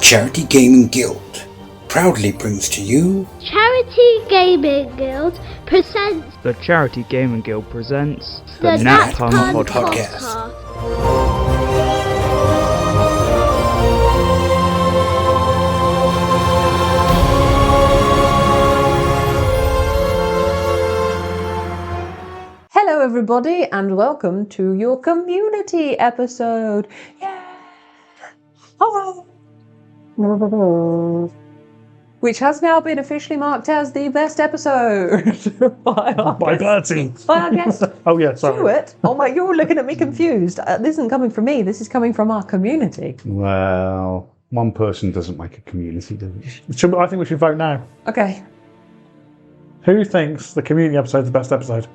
Charity Gaming Guild proudly brings to you Charity Gaming Guild presents The Charity Gaming Guild presents the Nat Pun Pun Podcast. Hello everybody and welcome to your community episode. Yeah. Hello. Which has now been officially marked as the best episode by Bertie. By our guest. Oh yeah, sorry. Stuart. Oh my, you're looking at me confused. This isn't coming from me. This is coming from our community. Well, one person doesn't make a community, does it? I think we should vote now. Okay. Who thinks the community episode is the best episode?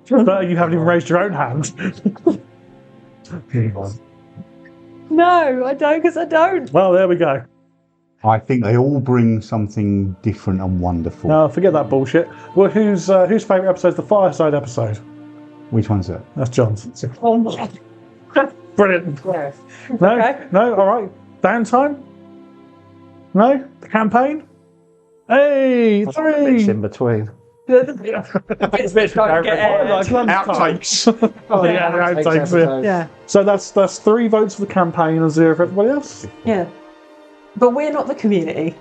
But you haven't even raised your own hand. No, I don't, because I don't. Well, there we go. I think they all bring something different and wonderful. No, forget that bullshit. Well, whose favourite episode is the Fireside episode? Which one's that? That's John's. Brilliant. Yes. No, Okay. no, all right. Downtime? No? The campaign? Hey, Bits three. in between. Outtakes. Oh yeah, the outtakes. Yeah. Yeah. So that's 3 votes for the campaign and 0 for everybody else. Yeah. But we're not the community.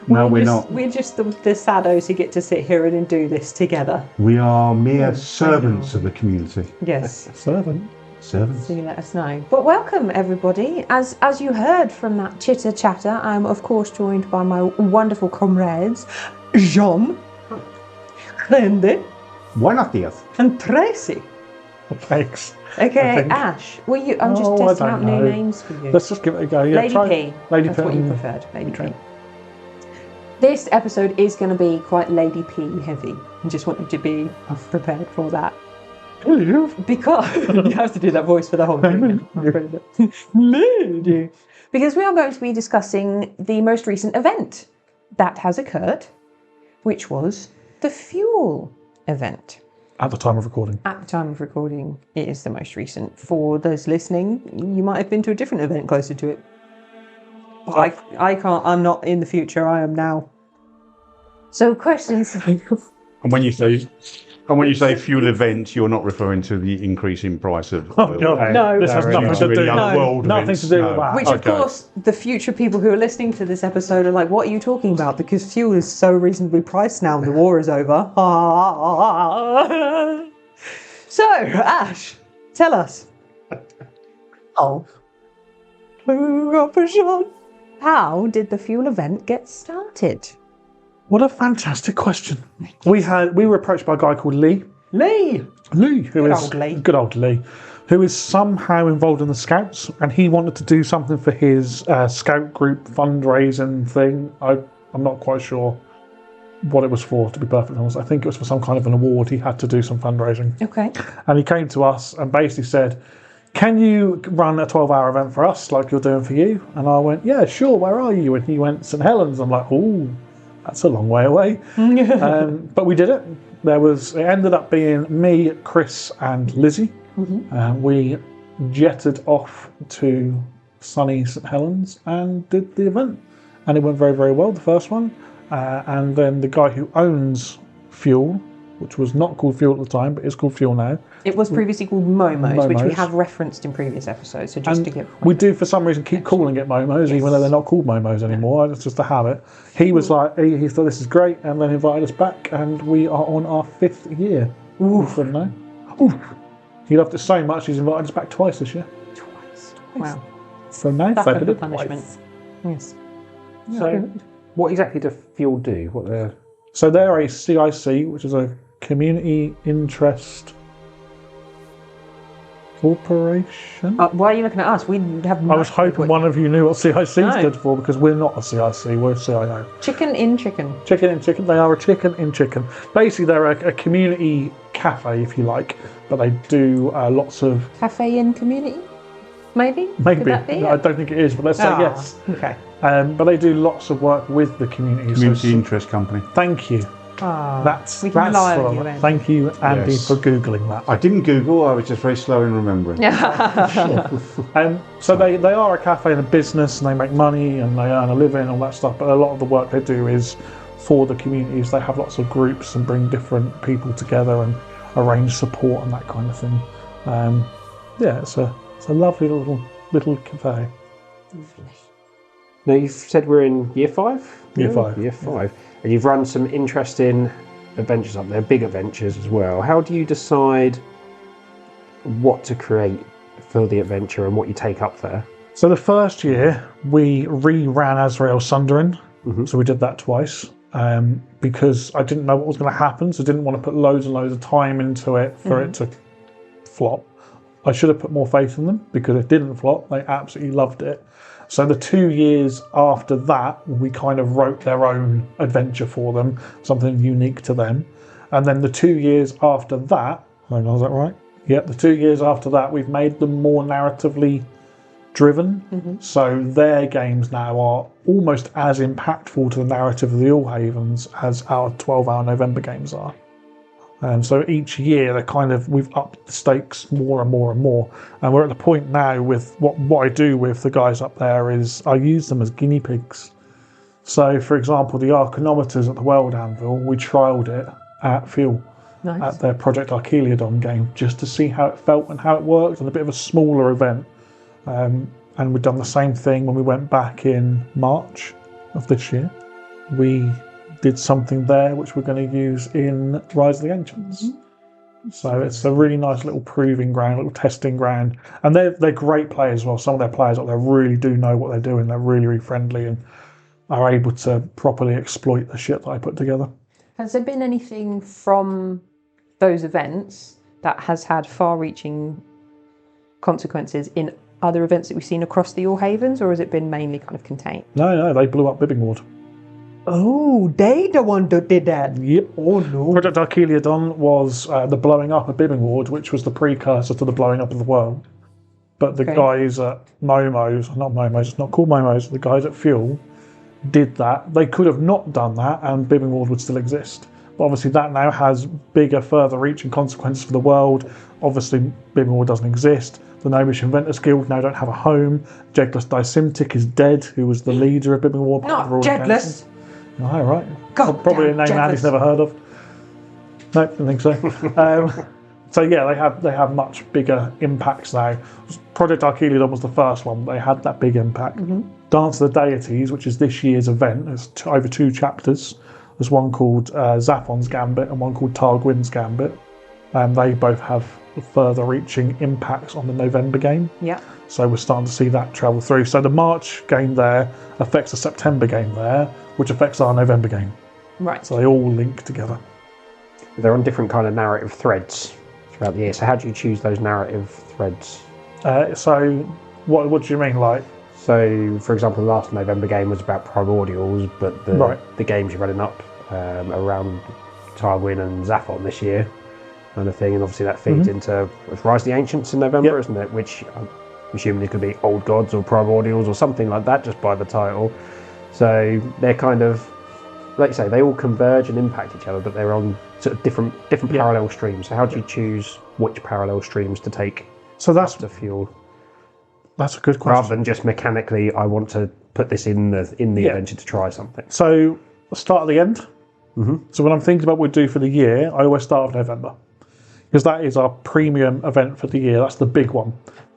No, we're just, not. We're just the saddos who get to sit here and do this together. We are mere servants of the community. Yes. Servant. Servants. So you let us know. But welcome everybody. As you heard from that chitter chatter, I'm of course joined by my wonderful comrades, Jean, Randy, Buenos dias. and Tracy. Thanks. Okay, think. Ash. Well, I'm just Oh, I testing don't out new know. names for you. Let's just give it a go. Yeah, Lady try P. Lady That's P. what you preferred. Lady Okay. P. This episode is going to be quite Lady P heavy. I just want you to be prepared for that. Because you have to do that voice for the whole thing. Lady. Because we are going to be discussing the most recent event that has occurred, which was the Fuel event. At the time of recording. At the time of recording, it is the most recent. For those listening, you might have been to a different event closer to it. I can't, I'm not in the future, I am now. So questions. And when you say fuel event, you're not referring to the increase in price of Oh, oil. God. No. This has They're nothing to really do. other world Nothing events. to do No. with that. Which, of Okay. course, the future people who are listening to this episode are like, what are you talking about? Because fuel is so reasonably priced now and the war is over. So, Ash, tell us. Oh. How did the Fuel event get started? What a fantastic question. We were approached by a guy called Lee. Lee! Lee, who Good is old Lee. good old Lee, who is somehow involved in the Scouts, and he wanted to do something for his Scout group fundraising thing. I'm not quite sure what it was for, to be perfectly honest. I think it was for some kind of an award. He had to do some fundraising. Okay. And he came to us and basically said, can you run a 12-hour event for us like you're doing for you? And I went, yeah, sure, where are you? And he went, St Helens. I'm like, ooh, that's a long way away. But we did it. It ended up being me, Chris and Lizzie. We jetted off to sunny St Helens and did the event. And it went very, very well, the first one. And then the guy who owns Fuel, which was not called Fuel at the time, but is called Fuel now. It was previously called Momos, which we Momos. have referenced in previous episodes. So just And to give we do, for some reason, keep calling it Momos, even though they're not called Momos anymore. It's just a habit. He was like, he thought this is great, and then invited us back, and we are on our 5th year. Oof. No? Oof. He loved it so much, he's invited us back twice this year. Twice. Wow. So now, Back they under did it punishment. twice. Yes. So, what exactly does Fuel do? What they're So they're a CIC, which is a Community Interest Corporation. Why are you looking at us? We have I was hoping one of you knew what CIC No. stood for, because we're not a CIC, we're a CIO. Chicken in chicken. Chicken in chicken. They are a chicken in chicken. Basically, they're a community cafe, if you like, but they do lots of. Cafe in community? Maybe? Maybe. Could that be I it? don't think it is, but let's say yes. Okay. But they do lots of work with the community. Community interest company. Thank you. That's We can rely on full you, of it. Andy. Thank you, Andy, Yes. for Googling that. I didn't Google, I was just very slow in remembering. So they are a cafe and a business, and they make money and they earn a living and all that stuff, but a lot of the work they do is for the communities. They have lots of groups and bring different people together and arrange support and that kind of thing. It's a lovely little cafe. Now, you've said we're in year 5? Year 5. Year 5. And you've run some interesting adventures up there, big adventures as well. How do you decide what to create for the adventure and what you take up there? So the first year we re-ran Azrael Sundering, so we did that twice because I didn't know what was going to happen, so I didn't want to put loads and loads of time into it for it to flop. I should have put more faith in them because it didn't flop. They absolutely loved it. So the 2 years after that, we kind of wrote their own adventure for them, something unique to them. And then the 2 years after that, hang on, is that right? Yep, the 2 years after that, we've made them more narratively driven. So their games now are almost as impactful to the narrative of the All Havens as our 12-hour November games are. And so each year we've upped the stakes more and more and more. And we're at the point now with what I do with the guys up there is I use them as guinea pigs. So for example, the Archinometers at the World Anvil, we trialled it at Fuel. Nice. At their Project Archeliodon game, just to see how it felt and how it worked, and a bit of a smaller event. And we've done the same thing when we went back in March of this year. We did something there which we're going to use in Rise of the Ancients. So it's a really nice little proving ground, little testing ground. And they're great players as well. Some of their players up there really do know what they're doing. They're really, really friendly and are able to properly exploit the shit that I put together. Has there been anything from those events that has had far-reaching consequences in other events that we've seen across the All Havens, or has it been mainly kind of contained? No, they blew up Bibbing Ward. Oh, they the one that did that. Yep. Oh no. Project Archeliodon was the blowing up of Bibbing Ward, which was the precursor to the blowing up of the world. But the guys at it's not called Momo's, the guys at Fuel did that. They could have not done that and Bibbing Ward would still exist. But obviously that now has bigger, further reaching consequences for the world. Obviously Bibbing Ward doesn't exist. The Gnomish Inventors Guild now don't have a home. Jegless Dicymtic is dead, who was the leader of Bibbing Ward. Not Jegless. Oh, right. God Probably a damn name Andy's never heard of. No, don't think so. So yeah, they have much bigger impacts now. Project Archeliodon was the first one. They had that big impact. Dance of the Deities, which is this year's event, there's over 2 chapters. There's one called Zaphon's Gambit and one called Targwyn's Gambit. And they both have further reaching impacts on the November game. Yeah. So we're starting to see that travel through. So the March game there affects the September game there, which affects our November game. Right. So they all link together. They're on different kind of narrative threads throughout the year. So how do you choose those narrative threads? So what do you mean, like? So, for example, the last November game was about primordials, but the games you're running up around Targwyn and Zaphon this year, kind of thing, and obviously that feeds into Rise of the Ancients in November, isn't it? Which I'm assuming it could be Old Gods or Primordials or something like that, just by the title. So they're kind of, like you say, they all converge and impact each other, but they're on sort of different parallel streams. So how do you choose which parallel streams to take? So that's to Fuel. That's a good question. Rather than just mechanically, I want to put this in the adventure to try something. So let's start at the end. So when I'm thinking about what we do for the year, I always start with November, because that is our premium event for the year. That's the big one.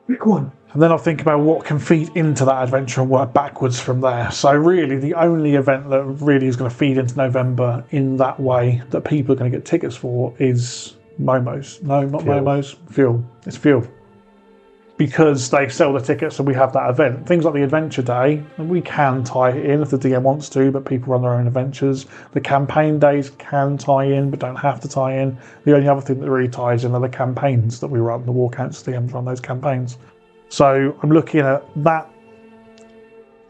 Big one. And then I'll think about what can feed into that adventure and work backwards from there. So really, the only event that really is going to feed into November in that way that people are going to get tickets for is Momo's. No, not Fuel. Momo's. Fuel. It's Fuel. Because they sell the tickets and we have that event. Things like the Adventure Day, we can tie it in if the DM wants to, but people run their own adventures. The campaign days can tie in, but don't have to tie in. The only other thing that really ties in are the campaigns that we run. The War Council DMs run those campaigns. So I'm looking at that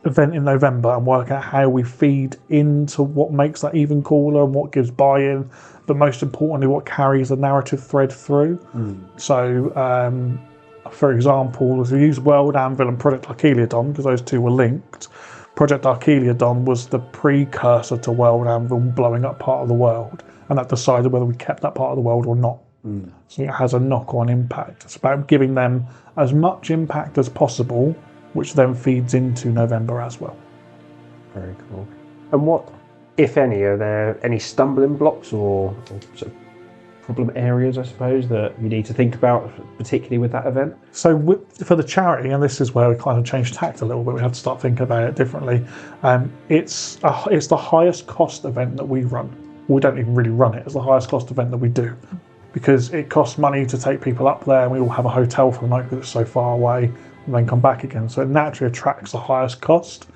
event in November and working out how we feed into what makes that even cooler and what gives buy-in, but most importantly, what carries the narrative thread through. So, for example, if we use World Anvil and Project Archeliodon, because those two were linked, Project Archeliodon was the precursor to World Anvil blowing up part of the world, and that decided whether we kept that part of the world or not. So it has a knock-on impact. It's about giving them as much impact as possible, which then feeds into November as well. Very cool. And what, if any, are there any stumbling blocks or sort of problem areas, I suppose, that you need to think about, particularly with that event? So for the charity, and this is where we kind of changed tact a little bit, we had to start thinking about it differently. It's the highest cost event that we run. We don't even really run it. It's the highest cost event that we do, because it costs money to take people up there, and we all have a hotel for the night because it's so far away, and then come back again. So it naturally attracts the highest cost.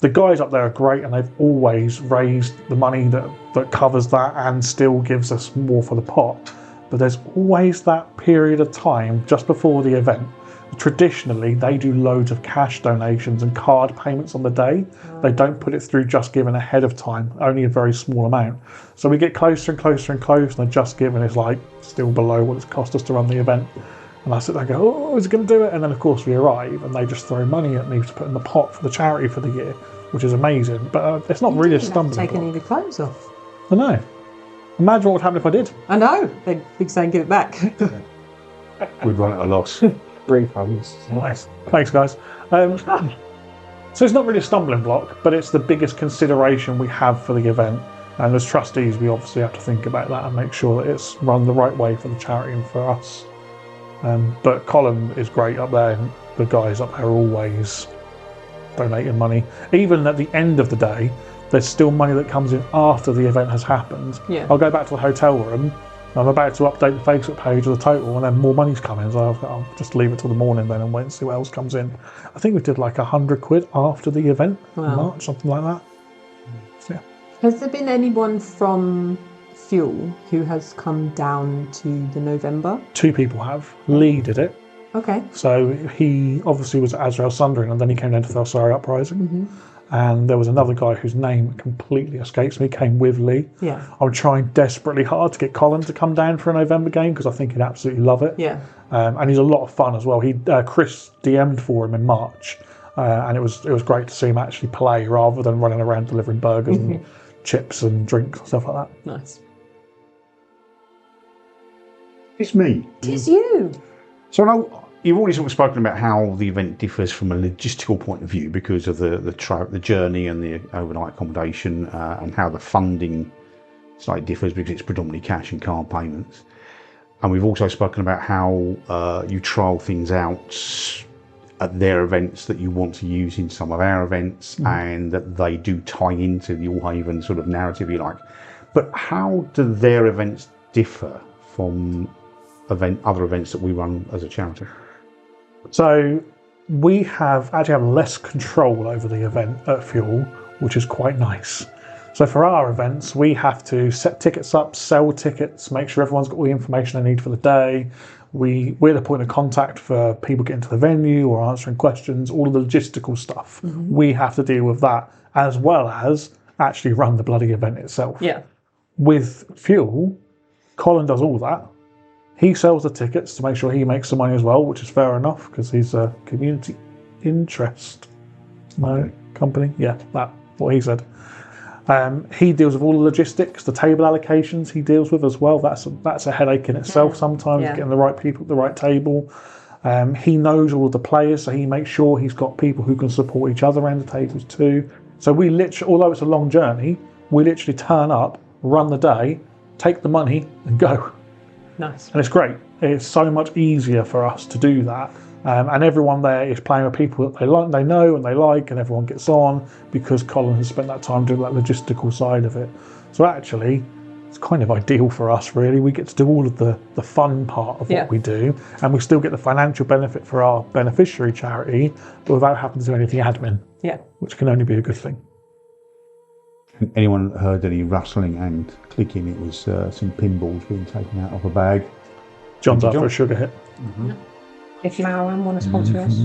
The guys up there are great, and they've always raised the money that covers that and still gives us more for the pot. But there's always that period of time just before the event. Traditionally, they do loads of cash donations and card payments on the day. They don't put it through Just Giving ahead of time, only a very small amount. So we get closer and closer and closer, and the Just Giving is like still below what it's cost us to run the event. And I sit there and go, oh, is it going to do it? And then, of course, we arrive, and they just throw money at me to put in the pot for the charity for the year, which is amazing. But it's not really a stumbling block. Take any of the clothes off. I know. Imagine what would happen if I did. I know. They'd be saying, give it back. We'd run at a loss. Refunds. Nice. Thanks, guys. So it's not really a stumbling block, but it's the biggest consideration we have for the event. And as trustees, we obviously have to think about that and make sure that it's run the right way for the charity and for us. But Colin is great up there, and the guys up there are always donating money. Even at the end of the day, there's still money that comes in after the event has happened. Yeah. I'll go back to the hotel room, and I'm about to update the Facebook page of the total, and then more money's coming, so I'll just leave it till the morning then and wait and see what else comes in. I think we did like £100 after the event in March, something like that. So, yeah. Has there been anyone from Fuel who has come down to the November? 2 people have. Lee did it. Okay. So he obviously was at Azrael Sundering, and then he came down to Thelsari Uprising. And there was another guy whose name completely escapes me, came with Lee. Yeah. I'm trying desperately hard to get Colin to come down for a November game because I think he'd absolutely love it. Yeah. And he's a lot of fun as well. Chris DM'd for him in March, and it was great to see him actually play rather than running around delivering burgers and chips and drinks and stuff like that. Nice. It's me. It is you. So now you've already sort of spoken about how the event differs from a logistical point of view because of the journey and the overnight accommodation, and how the funding slightly differs because it's predominantly cash and card payments. And we've also spoken about how you trial things out at their events that you want to use in some of our events, and that they do tie into the All Haven sort of narrative, you like. But how do their events differ from other events that we run as a charity? So we actually have less control over the event at Fuel, which is quite nice. So for our events, we have to set tickets up, sell tickets, make sure everyone's got all the information they need for the day. We're the point of contact for people getting to the venue or answering questions, all of the logistical stuff. We have to deal with that, as well as actually run the bloody event itself. Yeah. With Fuel, Colin does all that. He sells the tickets to make sure he makes some money as well, which is fair enough because he's a community interest company. Yeah, that's what he said. He deals with all the logistics, the table allocations he deals with as well. That's a headache in itself sometimes, getting the right people at the right table. He knows all of the players, so he makes sure he's got people who can support each other around the tables too. So we literally, although it's a long journey, we literally turn up, run the day, take the money and go. Nice. And it's great. It's so much easier for us to do that. And everyone there is playing with people that they know and they like, and everyone gets on because Colin has spent that time doing that logistical side of it. So actually, it's kind of ideal for us, really. We get to do all of the fun part of what we do, and we still get the financial benefit for our beneficiary charity, but without having to do anything admin, which can only be a good thing. Anyone heard any rustling and clicking? It was some pinballs being taken out of a bag. John's up for a sugar hit. If Maran want to sponsor us.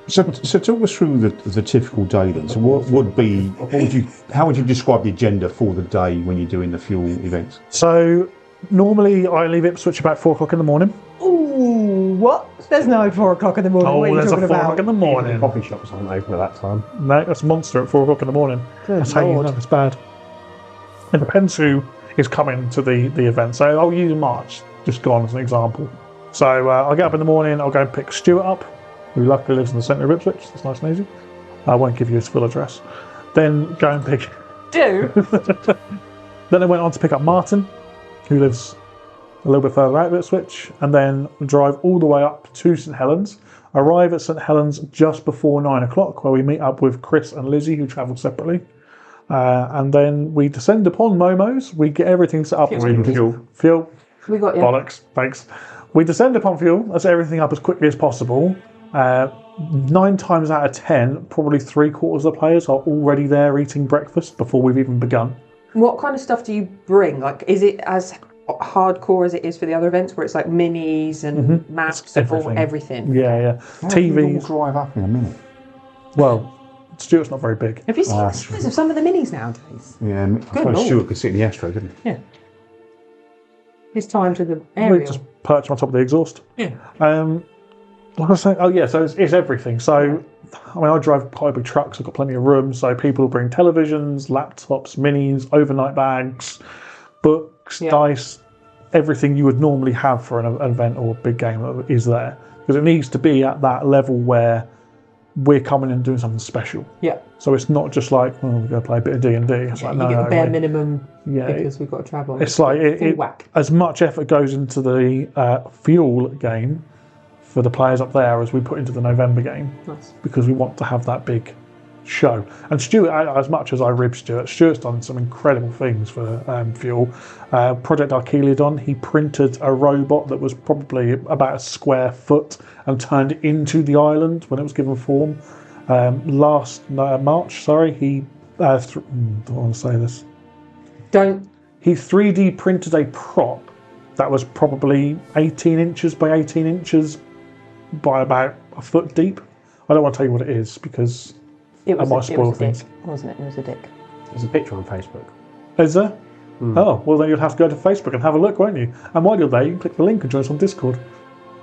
So talk us through the typical day then. So how would you describe the agenda for the day when you're doing the Fuel events? So normally I leave Ipswich about 4 o'clock in the morning. Ooh, what? There's no 4 o'clock in the morning. Oh, what are you there's a talking 4 about? o'clock in the morning. Coffee shops aren't open at that time. No, that's a monster at 4 o'clock in the morning. Good That's how you Lord. know it's bad. It depends who is coming to the event. So I'll use March, just go on as an example. So I'll get up in the morning, I'll go and pick Stuart up, who luckily lives in the centre of Ipswich. That's nice and easy. I won't give you his full address. Then go and pick... Do? Then I went on to pick up Martin, who lives a little bit further out of Ipswich, and then drive all the way up to St Helens. Arrive at St Helens just before 9 o'clock, where we meet up with Chris and Lizzie, who travel separately. And then we descend upon Momo's. We get everything set up. Fuel. We got you. Bollocks. Thanks. We descend upon fuel. Let's set everything up as quickly as possible. 9 times out of 10, probably 3/4 of the players are already there eating breakfast before we've even begun. What kind of stuff do you bring? Like, is it as hardcore as it is for the other events, where it's like minis and maps and everything? Yeah. How do you all TVs. drive up in a minute? Well, Stuart's not very big. Have you seen the size of some of the minis nowadays? Yeah, I suppose Lord. Stuart could sit in the Astro, couldn't he? Yeah. His time to the We aerial. just perch on top of the exhaust. Yeah. Like I was saying, so it's everything. So, I mean, I drive quite big trucks. I've got plenty of room. So people bring televisions, laptops, minis, overnight bags, books, dice, everything you would normally have for an event or a big game is there. Because it needs to be at that level where we're coming in and doing something special. Yeah. So it's not just like, well, we're going to play a bit of D&D. It's like, You no, get the no, bare we- minimum Yeah, because we've got to travel. It's like full whack. as much effort goes into the fuel game for the players up there as we put into the November game, Nice. because we want to have that big show. And Stuart, as much as I rib Stuart's done some incredible things for fuel. Project Archeliodon, he printed a robot that was probably about a square foot and turned it into the island when it was given form. Last March, he I don't want to say this. Don't. He 3D printed a prop that was probably 18 inches by 18 inches by about a foot deep. I don't want to tell you what it is because It was, I might spoil a dick, things. wasn't it? It was a dick. There's a picture on Facebook. Is there? Oh, well then you'll have to go to Facebook and have a look, won't you? And while you're there, you can click the link and join us on Discord.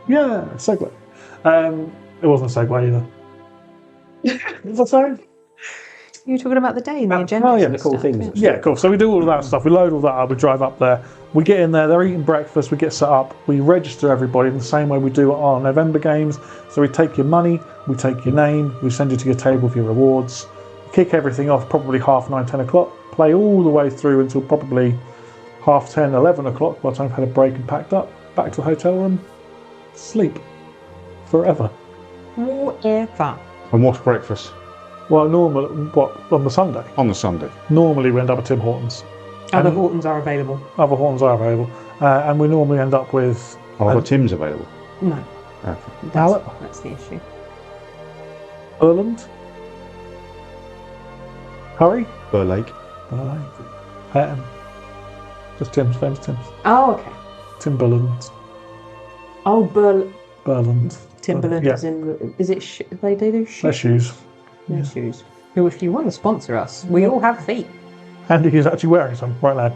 Yeah, segue. It wasn't a segue either. What was I saying? You were talking about the day and the agenda. Oh, yeah, and the cool stuff, things. yeah. Yeah, cool. So we do all of that stuff. We load all that up. We drive up there. We get in there. They're eating breakfast. We get set up. We register everybody in the same way we do at our November games. So we take your money. We take your name. We send you to your table with your rewards. Kick everything off probably 9:30, 10 o'clock. Play all the way through until probably 10:30, 11 o'clock. By the time I've had a break and packed up, back to the hotel room, sleep forever. Whatever. And what's breakfast? Well, on the Sunday? On the Sunday. Normally we end up at Tim Hortons. Other And Hortons are available. Other Hortons are available. And we normally end up with... Are the Tim's available? No, Okay. that's the issue. Ireland? Hurry? Burlake. Just Tim's, famous Tim's. Oh, okay. Timberland. Oh, Burland. Timberland Yeah. is in. Is it? They do Their shoes. shoes. Their shoes. Who, if you want to sponsor us, we all have feet. Andy is actually wearing some right now.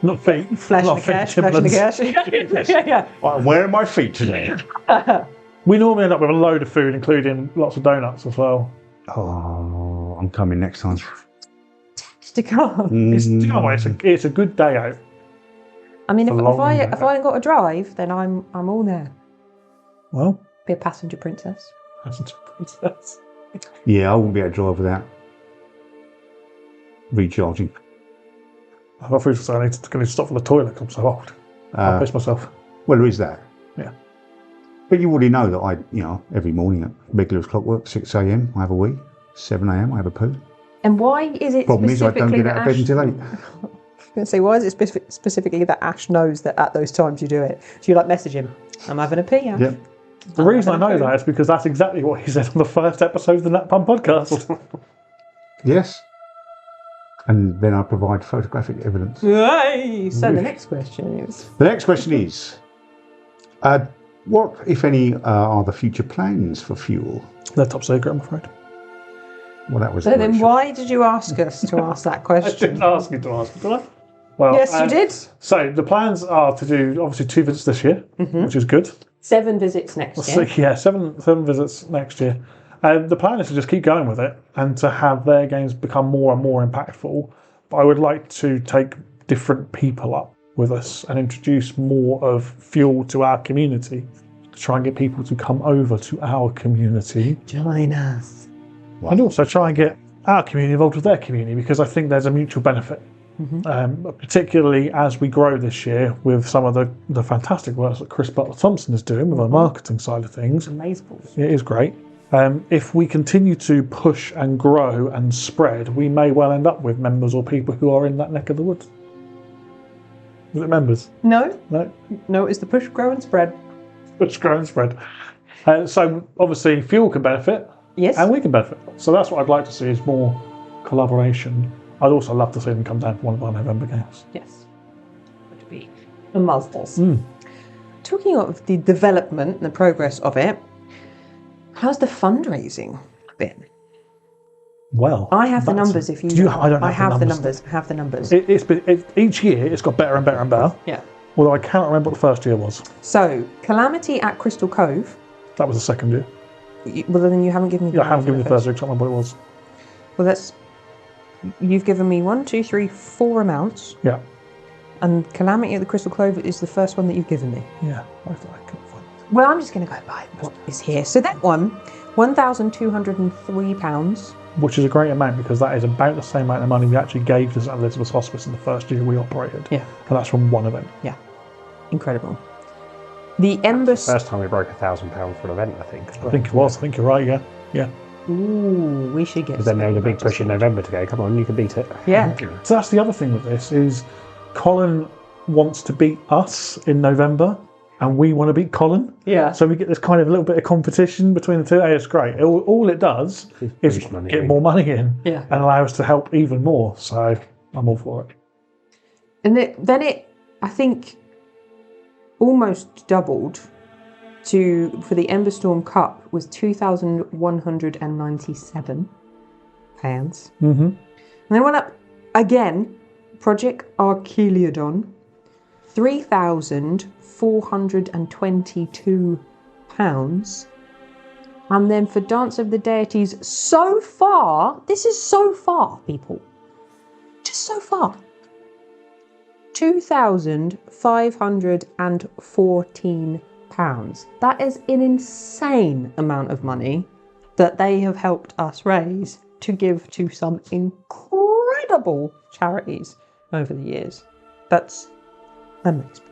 Not feet. Flash not the feet, cash. Flash the Timberlands. cash. Yeah. I'm wearing my feet today. We normally end up with a load of food, including lots of donuts as well. Oh, I'm coming next time. Stick on. It's, do you know what, it's a good day out. I mean, if long I day. ain't got to drive, then I'm all there. Well, Be a passenger princess. that's a princess. Yeah, I wouldn't be able to drive without recharging. I thought I need to stop for the toilet because I'm so old. I'll piss myself. Well, there is that. Yeah. But you already know that every morning at regular clockwork, 6 a.m. I have a wee, 7 a.m. I have a poo. And why is it Problem is I don't specifically get out of bed until 8. I was going to say, why is it specifically that Ash knows that at those times you do it? Do you message him? I'm having a pee, Ash. Yep. The reason I know that is because that's exactly what he said on the first episode of the Nat Pun podcast. Yes. And then I provide photographic evidence. Hey! So the next question is... The next question is, what, if any, are the future plans for fuel? They're top secret, I'm afraid. Well, that was. So then why did you ask us to ask that I question? didn't ask you to ask, did I? Well, Yes, you did. So the plans are to do obviously 2 visits this year, which is good. 7 visits next year. So, yeah, seven visits next year. The plan is to just keep going with it and to have their games become more and more impactful. But I would like to take different people up with us and introduce more of Fuel to our community, to try and get people to come over to our community. Join us. And also try and get our community involved with their community, because I think there's a mutual benefit. Particularly as we grow this year with some of the fantastic work that Chris Butler-Thompson is doing with our marketing side of things. Amazing. It is great. If we continue to push and grow and spread, we may well end up with members or people who are in that neck of the woods. Is it members? No. No, It's the push, grow, and spread. push, grow and spread. So obviously Fuel can benefit. Yes. And we can benefit. So that's what I'd like to see, is more collaboration. I'd also love to see them come down for one of our November games. Yes. Would be a muzzles. Talking of the development and the progress of it, how's the fundraising been? Well, I have the numbers. If you, I don't. I have the numbers. numbers. Have the numbers. Each year it's got better and better and better. Yeah. Although I cannot remember what the first year was. So Calamity at Crystal Cove. That was the second year. Well, then you haven't given me. Yeah, I haven't given you the first year. I can't remember what it was. Well, that's. You've given me 1, 2, 3, 4 amounts. Yeah. And Calamity at the Crystal Cove is the first one that you've given me. Yeah. I couldn't find it. Well, I'm just going to go by what is here. So that one, £1,203. Which is a great amount, because that is about the same amount of money we actually gave to St Elizabeth's Hospice in the first year we operated. Yeah. And that's from one event. Yeah. Incredible. The Ember... First time we broke £1,000 for an event, I think. I think it was. I think you're right, yeah. Yeah. Ooh, we should get... Because then there was a big push in November to go, come on, you can beat it. Yeah. So that's the other thing with this, is Colin wants to beat us in November, and we want to beat Colin. Yeah. So we get this kind of little bit of competition between the two. Hey, it's great. All it does is get more money in, Yeah. and allow us to help even more. So I'm all for it. And then it, I think, almost doubled for the Emberstorm Cup was £2,197. And then went up again, Project Archeliodon, £3,422. And then for Dance of the Deities, so far, this is so far, people, just so far, £2,514. That is an insane amount of money that they have helped us raise to give to some incredible charities over the years. That's amazing.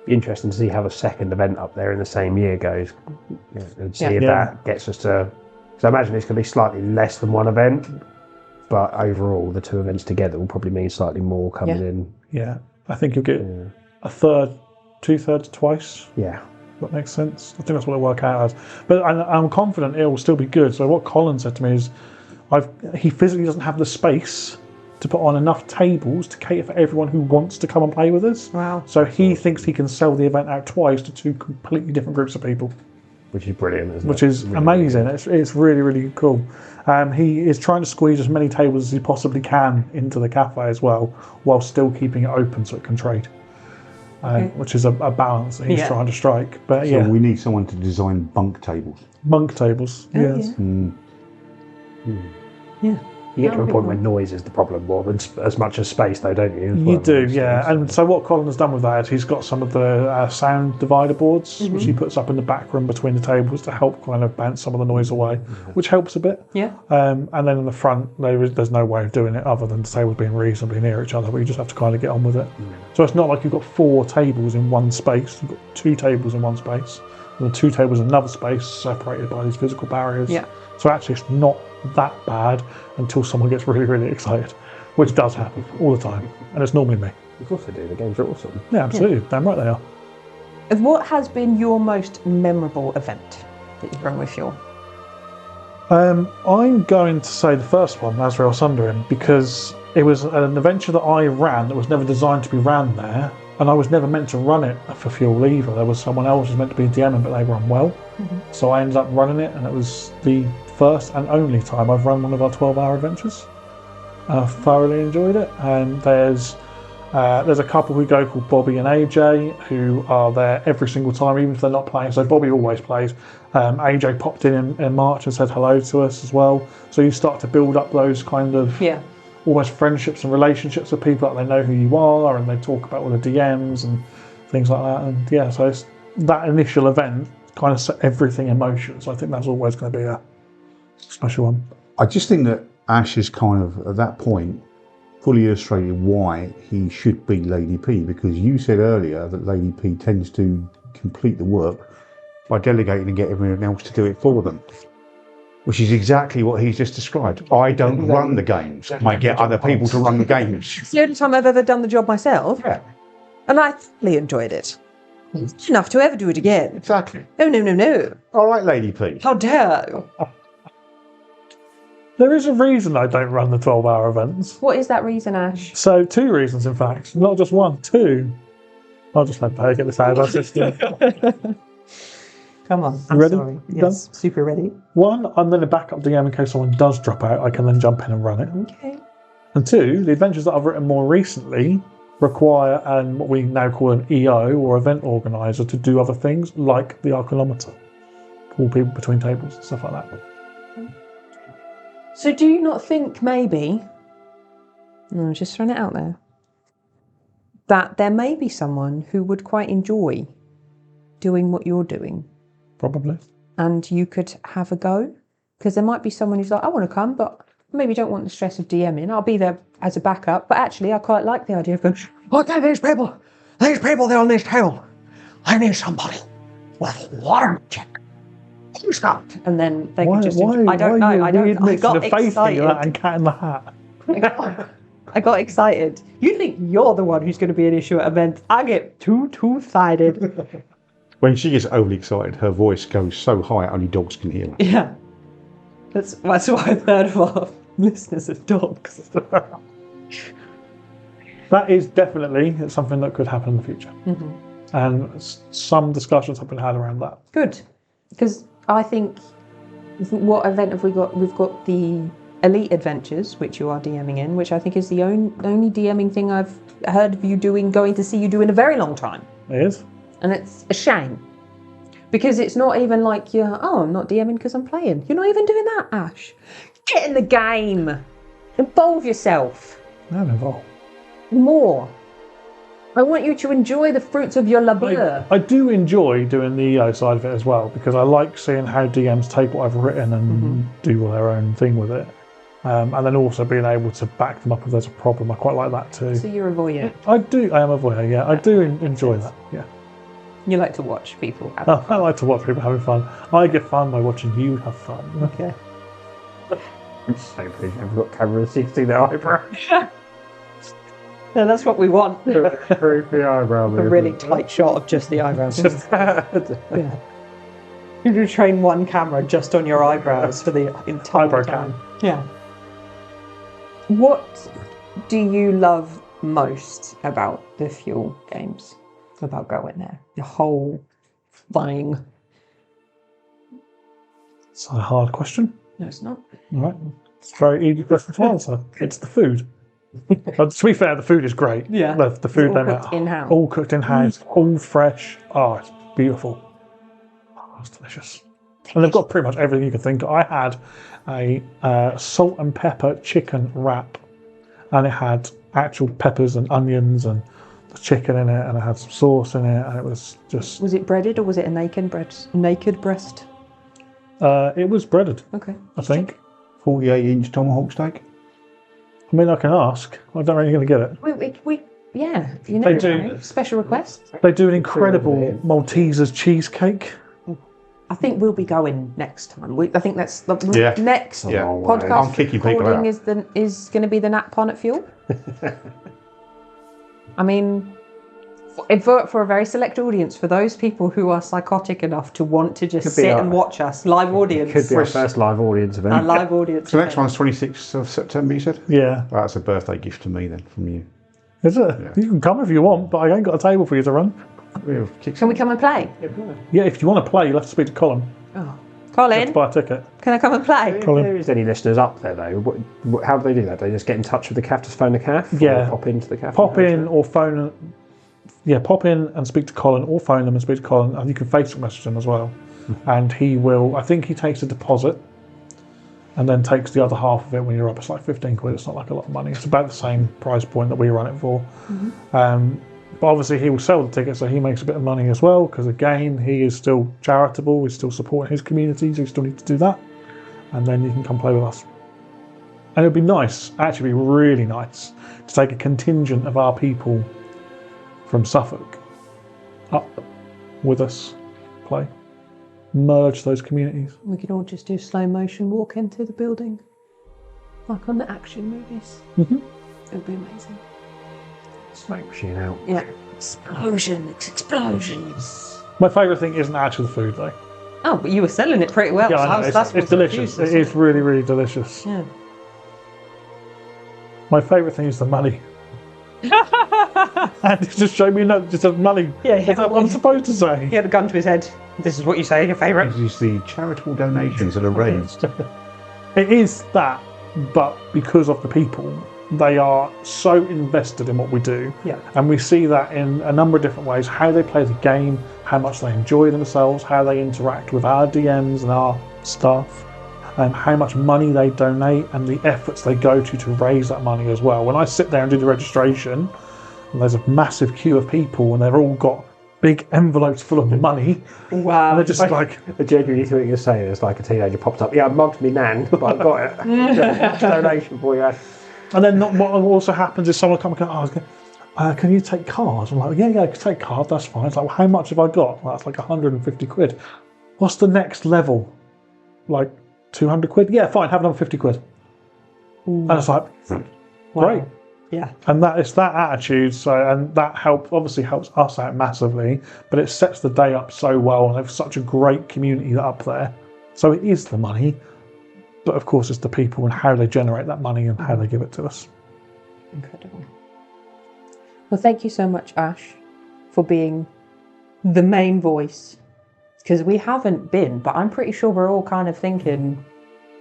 Be interesting to see how the second event up there in the same year goes, and see if that gets us to. So I imagine it's going to be slightly less than one event, but overall the two events together will probably mean slightly more coming in. Yeah, I think you'll get a third, 2/3 twice. Yeah. That makes sense. I think that's what it'll work out as. But I'm confident it will still be good. So what Colin said to me is, he physically doesn't have the space to put on enough tables to cater for everyone who wants to come and play with us. Wow. So he thinks he can sell the event out twice to two completely different groups of people. Which is brilliant, isn't it? Which is amazing. It's really, really cool. He is trying to squeeze as many tables as he possibly can into the cafe as well, while still keeping it open so it can trade. Which is a balance that he's trying to strike. But So we need someone to design bunk tables. Monk tables, yes. Yeah. You get to a point where noise is the problem more than as much as space, though, don't you? You do, yeah. And so what Colin has done with that is he's got some of the sound divider boards, which he puts up in the back room between the tables to help kind of bounce some of the noise away, which helps a bit. Yeah. And then in the front, there's no way of doing it other than the tables being reasonably near each other, but you just have to kind of get on with it. So it's not like you've got 4 tables in one space. You've got 2 tables in one space, and the 2 tables in another space separated by these physical barriers. Yeah. So actually it's not that bad until someone gets really, really excited, which does happen all the time, and it's normally me. Of course they do. The games are awesome. Yeah, absolutely. Damn right they are. What has been your most memorable event that you've run with Fuel? I'm going to say the first one, Azrael Sunderin, because it was an adventure that I ran that was never designed to be ran there, and I was never meant to run it for Fuel either. There was someone else who was meant to be DMing, but they were unwell. So I ended up running it, and it was the first and only time I've run one of our 12-hour adventures. I thoroughly enjoyed it, and there's There's a couple who go called Bobby and AJ who are there every single time, even if they're not playing. So Bobby always plays. AJ popped in March and said hello to us as well. So you start to build up those kind of almost friendships and relationships with people that they know who you are, and they talk about all the DMs and things like that. And yeah, so it's, that initial event kind of set everything in motion. So I think that's always going to be a special one. I just think that Ash is kind of, at that point, fully illustrated why he should be Lady P, because you said earlier that Lady P tends to complete the work by delegating and get everyone else to do it for them, which is exactly what he's just described. I don't run the games. I get other people to run the games. It's the only time I've ever done the job myself. Yeah. And I thoroughly enjoyed it. It's enough to ever do it again. Exactly. Oh, no. All right, Lady P. How dare you? There is a reason I don't run the 12-hour events. What is that reason, Ash? So 2 reasons, in fact. Not just 1, 2. I'll just let Perry get this out of our system. Come on. You ready? Sorry. Done? Yes, super ready. 1, I'm then a backup DM in case someone does drop out. I can then jump in and run it. Okay. And 2, the adventures that I've written more recently require what we now call an EO or event organizer to do other things like the Archaeometer, pull people between tables and stuff like that. So do you not think maybe, no, just throwing it out there, that there may be someone who would quite enjoy doing what you're doing? Probably. And you could have a go? Because there might be someone who's like, I want to come, but maybe don't want the stress of DMing. I'll be there as a backup. But actually, I quite like the idea of going, Look at these people. These people, they're on this table. I need somebody with water check. Who's that? and then they Why, could just, why, I don't why know. I are you don't. I got the faith in that excited. and Cat in the Hat? I got excited. You think you're the one who's going to be an issue at events? I get two-sided. When she gets overly excited, her voice goes so high only dogs can hear her. Yeah, that's why a third of our listeners are dogs. That is definitely something that could happen in the future. Mm-hmm. And some discussions have been had around that. Good, because I think what event have we got? We've got the Elite Adventures, which you are DMing in, which I think is the only DMing thing I've heard of you doing, going to see you do in a very long time. It is. And it's a shame. Because it's not even like you're, I'm not DMing because I'm playing. You're not even doing that, Ash. Get in the game. Involve yourself. I'm involved. More. I want you to enjoy the fruits of your labour. I do enjoy doing the EO side of it as well, because I like seeing how DMs take what I've written and do their own thing with it. And then also being able to back them up if there's a problem. I quite like that too. So you're a voyeur. I am a voyeur, yeah. I do enjoy that, yeah. You like to watch people have I like to watch people having fun. I get fun by watching you have fun. Okay. So please, I've got cameras, you see their eyebrow. No, that's what we want. Creepy eyebrow. A really tight shot of just the eyebrows. Yeah. You do train one camera just on your eyebrows for the entire Eyebrow time. cam. Yeah. What do you love most about the Fuel games? About going there? The whole thing. It's a hard question. No, it's not. All right. It's a very easy question to answer. It's the food. But to be fair, the food is great. Yeah. The food all they cooked in-house. All cooked in house, all fresh. Oh, it's beautiful. Oh, it's delicious. And they've got pretty much everything you can think of. I had a salt and pepper chicken wrap, and it had actual peppers and onions and the chicken in it, and it had some sauce in it, and it was just. Was it breaded or was it a naked breast? It was breaded. Okay. I think. 48-inch tomahawk steak. I mean, I can ask. I don't know you're going to get it. We yeah. You know, do. Special requests. They do an incredible Maltesers cheesecake. I think we'll be going next time. I think that's the Yeah. next Yeah. podcast I'm kicking people recording out. is going to be the Nat Pon at Fuel. I mean, for a very select audience, for those people who are psychotic enough to want to just sit and watch us, live audience. Could be our first live audience event. Our live audience. So the next event. one's 26th of September, you said? Yeah. That's a birthday gift to me then, from you. Is it? Yeah. You can come if you want, but I ain't got a table for you to run. We'll kick Can we come and play? Yeah, if you want to play, you'll have to speak to Colin. Oh, Colin, to buy a ticket. can I come and play? If there is any listeners up there though, how do they do that? Do they just get in touch with the CAF, just phone the CAF? Yeah. Or pop into the CAF? Pop in or phone. Yeah, pop in and speak to Colin, or phone them and speak to Colin. And you can Facebook message him as well. And he will. I think he takes a deposit, and then takes the other half of it when you're up. It's like 15 quid. It's not like a lot of money. It's about the same price point that we run it for. But obviously he will sell the ticket, so he makes a bit of money as well, because again, he is still charitable, he's still supporting his community, so he still needs to do that. And then you can come play with us. And it'd be nice, actually be really nice, to take a contingent of our people from Suffolk up with us, play. Merge those communities. We could all just do slow motion walk into the building, like on the action movies. It would be amazing. Smoke machine out. Yeah. Explosions. My favourite thing isn't actually the food though. Oh, but you were selling it pretty well. Yeah, so I know, that's it's what's delicious. confused, It is really, really delicious. Yeah. My favourite thing is the money. And it just showed me just says money. Yeah, That's what I'm supposed to say. He had a gun to his head. This is what you say, your favourite. This is the charitable donations that are raised. It is that, but because of the people, they are so invested in what we do. Yeah. And we see that in a number of different ways. How they play the game, how much they enjoy themselves, how they interact with our DMs and our staff, and how much money they donate and the efforts they go to raise that money as well. When I sit there and do the registration, and there's a massive queue of people and they've all got big envelopes full of money. Wow. And they're just like... I genuinely think you're saying it's like a teenager popped up. Yeah, I mugged me nan, but I've got it. Donation for you. And then what also happens is someone come and go, can you take cards? I'm like, yeah, I can take card, that's fine. It's like, well, how much have I got? Well, that's like 150 quid. What's the next level? Like 200 quid? Yeah, fine, have another 50 quid. And it's like, great. Yeah. And that is that attitude, and that obviously helps us out massively, but it sets the day up so well, and there's such a great community up there. So it is the money, but of course it's the people and how they generate that money and how they give it to us. Incredible. Well, thank you so much, Ash, for being the main voice. Because we haven't been, but I'm pretty sure we're all kind of thinking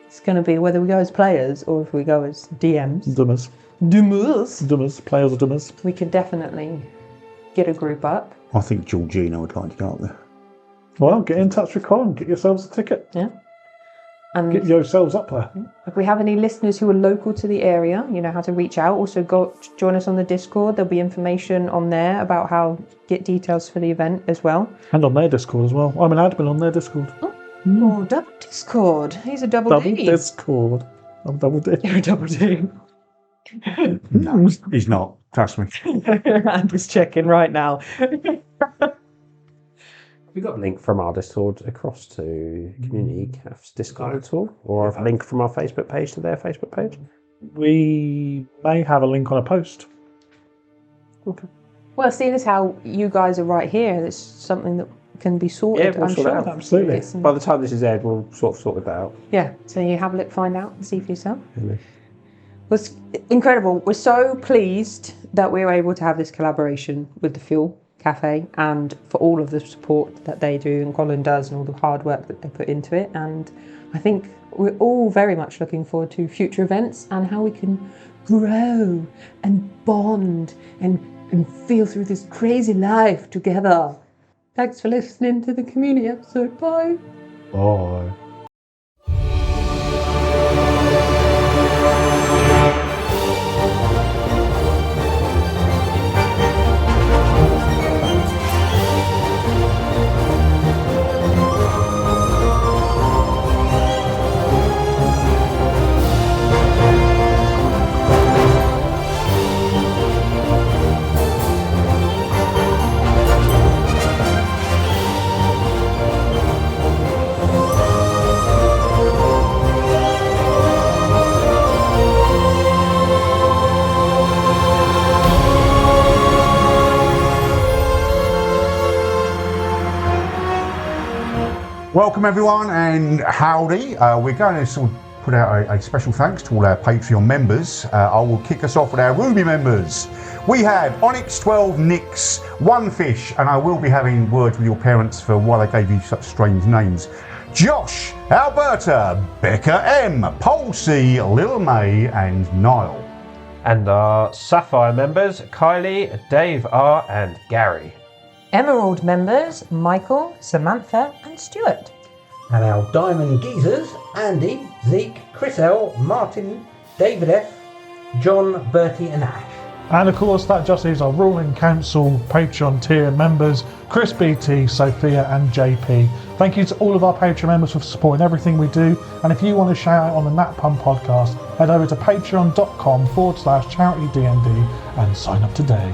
it's going to be whether we go as players or if we go as DMs. Dummers. Players or dummers. We could definitely get a group up. I think Georgina would like to go up there. Well, get in touch with Colin, get yourselves a ticket. Yeah. And Get yourselves up there. if we have any listeners who are local to the area, you know how to reach out. Also, join us on the Discord. There'll be information on there about how to get details for the event as well. And on their Discord as well. I'm an admin on their Discord. Oh, double Discord. He's a double D. Discord. I'm double D. You're a double D. No, he's not. Trust me. I'm just checking right now. We got a link from our Discord across to Community CAF's Discord at all? Or a link from our Facebook page to their Facebook page? We may have a link on a post. Okay. Well, seeing as how you guys are right here, it's something that can be sorted, we'll I'm sort it sure. out. Absolutely. Get some- By the time this is aired, we'll sort that out. Yeah, so you have a look, find out, and see for yourself. Really. Well, it's incredible. We're so pleased that we were able to have this collaboration with the Fuel Cafe and for all of the support that they do and Colin does and all the hard work that they put into it. And I think we're all very much looking forward to future events and how we can grow and bond and feel through this crazy life together. Thanks for listening to the community episode. Bye. Bye. Welcome everyone and howdy. We're going to sort of put out a special thanks to all our Patreon members. I will kick us off with our Ruby members. We have Onyx12, Nix, One Fish, and I will be having words with your parents for why they gave you such strange names. Josh, Alberta, Becca M, Paul C, Lil May and Niall. And our Sapphire members, Kylie, Dave R and Gary. Emerald members, Michael, Samantha and Stuart. And our Diamond Geezers, Andy, Zeke, Chris L, Martin, David F, John, Bertie and Ash. And of course, that just is our ruling council Patreon tier members, Chris BT, Sophia and JP. Thank you to all of our Patreon members for supporting everything we do. And if you want to shout out on the Nat Pun podcast, head over to patreon.com/charitydnd and sign up today.